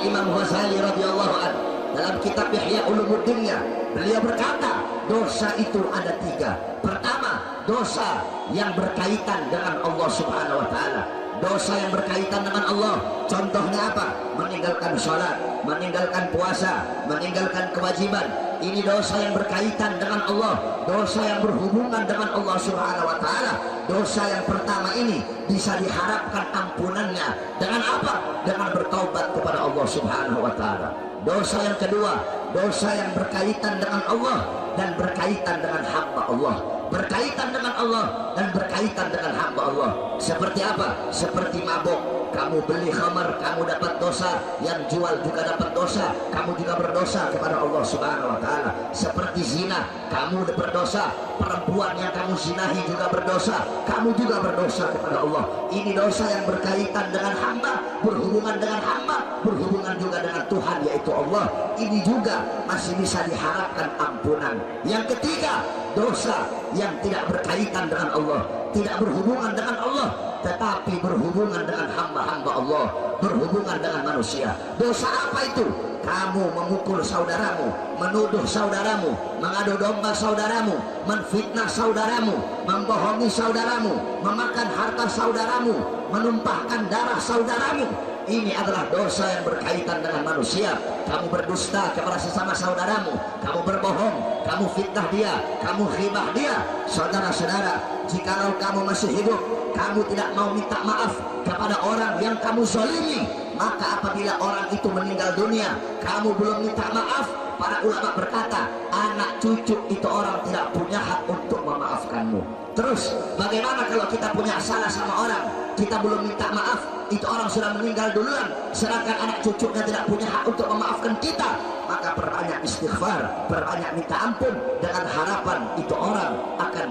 Al-Imam Ghazali radhiyallahu anhu dalam kitab Ihya Ulumuddinnya, beliau berkata dosa itu ada 3. Pertama, dosa yang berkaitan dengan Allah Subhanahu wa Ta'ala. Dosa yang berkaitan dengan Allah, contohnya apa? Meninggalkan sholat, meninggalkan puasa, meninggalkan kewajiban. Ini dosa yang berkaitan dengan Allah, dosa yang berhubungan dengan Allah Subhanahu wa Ta'ala. Dosa yang pertama ini bisa diharapkan ampunannya dengan apa? Dengan bertaubat kepada Allah Subhanahu wa Ta'ala. Dosa yang kedua, dosa yang berkaitan dengan Allah dan berkaitan dengan hamba Allah. Berkaitan dengan Allah dan berkaitan dengan hamba Allah. Seperti apa? Seperti mabuk. Kamu beli khamar, kamu dapat dosa. Yang jual juga dapat dosa. Kamu juga berdosa kepada Allah Subhanahu wa Ta'ala. Seperti zina, kamu berdosa. Perempuan yang kamu zinahi juga berdosa. Kamu juga berdosa kepada Allah. Ini dosa yang berkaitan dengan hamba, berhubungan dengan hamba, berhubungan juga dengan Tuhan, yaitu Allah. Ini juga masih bisa diharapkan ampunan. Yang ketiga, dosa yang tidak berkaitan dengan Allah, tidak berhubungan dengan Allah, tetapi berhubungan dengan hamba-hamba Allah, berhubungan dengan manusia. Dosa apa itu? Kamu memukul saudaramu, menuduh saudaramu, mengadu domba saudaramu, menfitnah saudaramu, membohongi saudaramu, memakan harta saudaramu, menumpahkan darah saudaramu. Ini adalah dosa yang berkaitan dengan manusia. Kamu berdusta kepada sesama saudaramu, kamu berbohong, kamu fitnah dia, kamu ghibah dia. Saudara-saudara, jikalau kamu masih hidup, kamu tidak mau minta maaf kepada orang yang kamu zalimi, maka apabila orang itu meninggal dunia, kamu belum minta maaf, para ulama berkata, anak cucu itu orang tidak punya hak untuk memaafkanmu. Terus bagaimana kalau kita punya salah sama orang, kita belum minta maaf, itu orang sudah meninggal duluan, sedangkan anak cucunya tidak punya hak untuk memaafkan kita? Maka perbanyak istighfar, perbanyak minta ampun, dengan harapan itu orang akan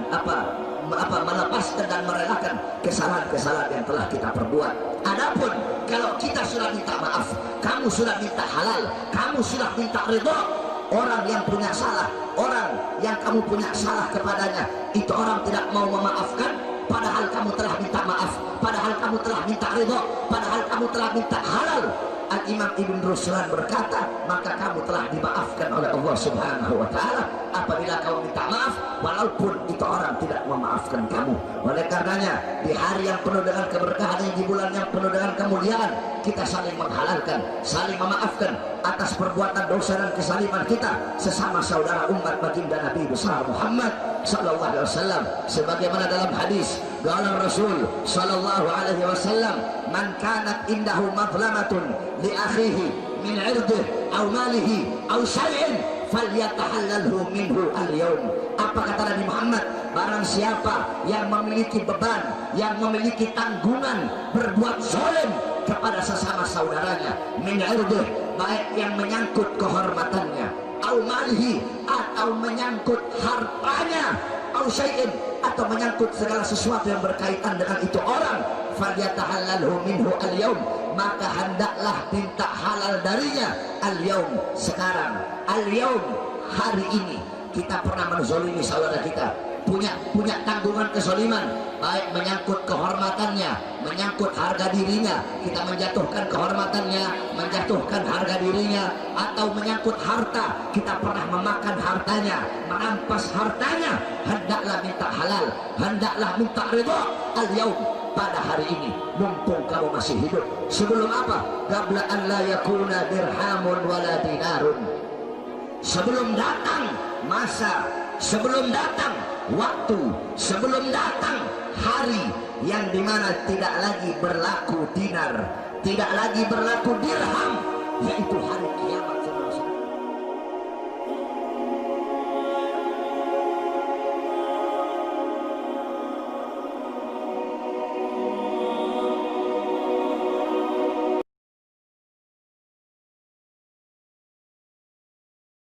melepaskan dan merelakan kesalahan-kesalahan yang telah kita perbuat. Adapun kalau kita sudah minta maaf, kamu sudah minta halal, kamu sudah minta ridho, orang yang punya salah, orang yang kamu punya salah kepadanya, itu orang tidak mau memaafkan, padahal kamu telah minta maaf, padahal kamu telah minta ridho, padahal kamu telah minta halal. Al-Imam Ibn Ruslan berkata, maka kamu telah dimaafkan oleh Allah Subhanahu wa Ta'ala apabila kamu minta maaf, walaupun itu orang tidak memaafkan kamu. Oleh karenanya, di hari yang penuh dengan keberkahan, di bulan yang penuh dengan kemuliaan, kita saling menghalalkan, saling memaafkan atas perbuatan dosa dan kesaliman kita sesama saudara umat baginda Nabi besar Muhammad sallallahu alaihi wasallam. Sebagaimana dalam hadis, qala Rasul sallallahu alaihi wasallam, man kanat indahu madlamatun li akhihi min 'irdihi aw malihi aw syai'in falyatahallalhu minhu al-yawm. Apa kata Nabi Muhammad? Barang siapa yang memiliki beban, yang memiliki tanggungan berbuat zalim kepada sesama saudaranya, min 'irdihi, baik yang menyangkut kehormatannya, aw malihi, atau menyangkut hartanya, aw syai'in, atau menyangkut segala sesuatu yang berkaitan dengan itu orang, falyatahallalhu minhu al-yawm, maka hendaklah minta halal darinya al-yawm, sekarang. Al-yawm, hari ini. Kita pernah menzalimi saudara kita, punya tanggungan kezaliman, baik menyangkut kehormatannya, menyangkut harga dirinya, kita menjatuhkan kehormatannya, menjatuhkan harga dirinya, atau menyangkut harta, kita pernah memakan hartanya, merampas hartanya. Hendaklah minta halal, hendaklah minta ridha al-yawm, pada hari ini, mumpung kamu masih hidup. Sebelum apa? Qabla an la yakuna dirhamun wala dinarun. Sebelum datang masa, sebelum datang waktu, sebelum datang hari yang dimana tidak lagi berlaku dinar, tidak lagi berlaku dirham, yaitu hari kiamat.